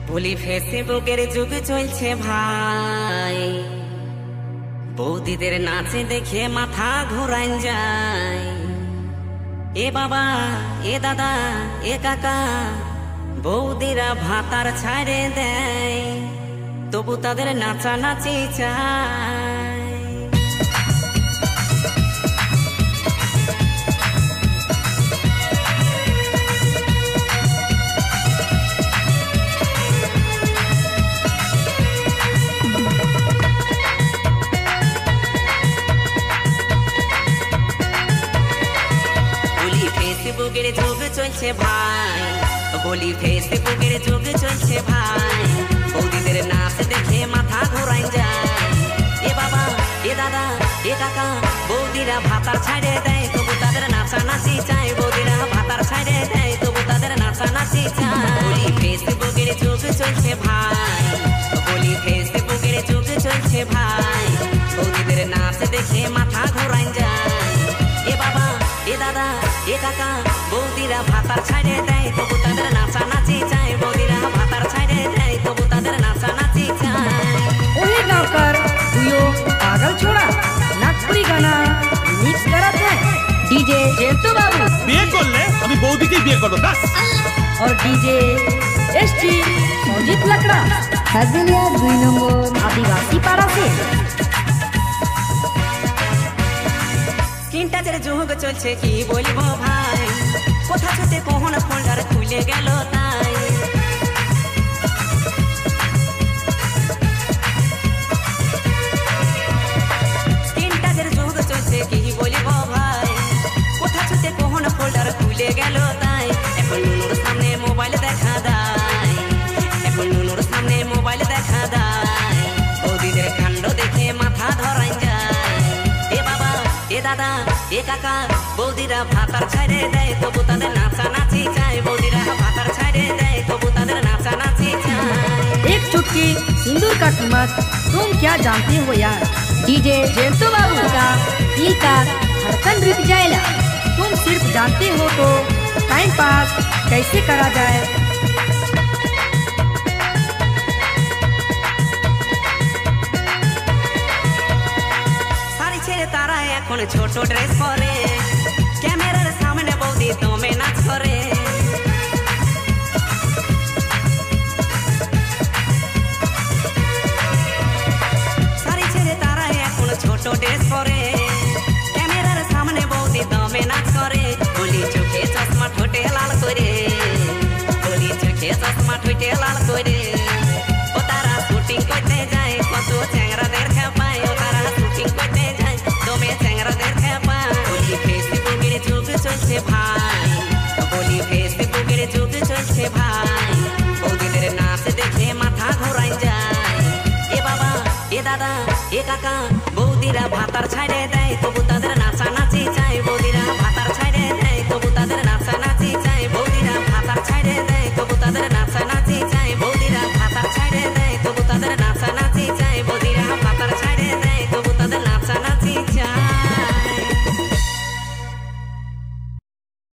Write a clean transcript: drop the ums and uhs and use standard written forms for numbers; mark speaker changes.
Speaker 1: বলি ফেসবুকের যুগ চলছে ভাই, বৌদিদের নাচে দেখে মাথা ঘোরান যায়। এ বাবা, এ দাদা, এ কাকা, বৌদিরা ভাতার ছাড়ে দেয়, তবু তাদের নাচানাচি চায়। ফেসবুকের যুগ চলছে ভাই, বলি ফেসবুকের যুগ চলছে ভাই, বৌদিদের নাচ দেখে মাথা ঘোরান যায়। এ বাবা, এ দাদা, এ কাকা, বৌদিরা ভাতার ছাড়ে দেয়, তবু তাদের নাচানাচি চায়। বৌদিরা ভাতার ছাড়ে দেয়, তবু তাদের নাচানাচি চায়। বলি ফেসবুকের যুগ চলছে ভাই, বলি ফেসবুকের যুগ চলছে ভাই, বৌদিদের নাচ দেখে মাথা ঘোরান যায়। এ বাবা, এ দাদা, এ কাকা, বৌদিরা ভাতার ছাড়ে দেয়, তবু তাদের নাচানাচি চায়। বৌদিরা ভাতার ছাড়ে দেয়, তবু তাদের নাচানাচি চায়।
Speaker 2: ওহে गाँवकर दुयो पागल छोड़ा नागपुरी गाना मिक्स करत है डीजे जेंतो बाबू।
Speaker 3: বিয়ে করলে আমি বৌদিকে বিয়ে করব বাস।
Speaker 2: और डीजे एसटी संजीत लकड़ा हजलिया 2 नंबर आदिवासी पाड़ा से।
Speaker 1: স্ক্রিন টাচের যুগ চলছে কি বলবো ভাই, কোথা ছুতে কোন ফোল্ডার খুলে গেল তাই। স্ক্রিন টাচের যুগ চলছে কি বলবো ভাই, কোথা ছুতে কোন ফোল্ডার খুলে গেল তাই। এখন নুনুর সামনে মোবাইল দেখা দেয়, এখন নুনুর সামনে মোবাইল দেখা দেয়, বৌদিদের কাণ্ড দেখে মাথা ধরাই যায়। এ বাবা, এ দাদা, এ কাকা, বৌদিরা ভাতার ছাড়ে দেয়, তবু তাদের নাচানাচি চায়। বৌদিরা ভাতার ছাড়ে দেয়, তবু তাদের নাচানাচি চায়।
Speaker 2: एक चुटकी सिंदूर का कीमत तुम क्या जानते हो यार, डीजे जेंतो बाबू का दिल का धड़कन रुक जाएगा। तुम सिर्फ जानते हो तो टाइम पास कैसे करा जाए।
Speaker 1: শাড়ি ছেড়ে তারা এখন ছোট ড্রেস পরে, ক্যামেরার সামনে বৌদি দমে নাচ করে। শাড়ি ছেড়ে তারা এখন ছোট ড্রেস পরে, ক্যামেরার সামনে বৌদি দমে নাচ করে। বলি চোখে চশমা ঠোঁটে লাল করে, বলি চোখে চশমা ঠোঁটে লাল করে। ও তারা শুটিং করতে যায়, কত চ্যাংরাদের খেপায়। ও তারা শুটিং করতে যায়, দমে চ্যাংরাদের খেপায়। বলি ফেসবুকের যুগ চলছে ভাই, বলি ফেসবুকের যুগ চলছে ভাই, বৌদিদের নাচ দেখে মাথা ঘোরাই যায়। এ বাবা, এ দাদা, এ কাকা, বৌদিরা ভাতার ছাড়ে দেয়, তবু তাদের নাচানাচি চায়। বৌদিরা ভাতার ছাড়ে দেয়,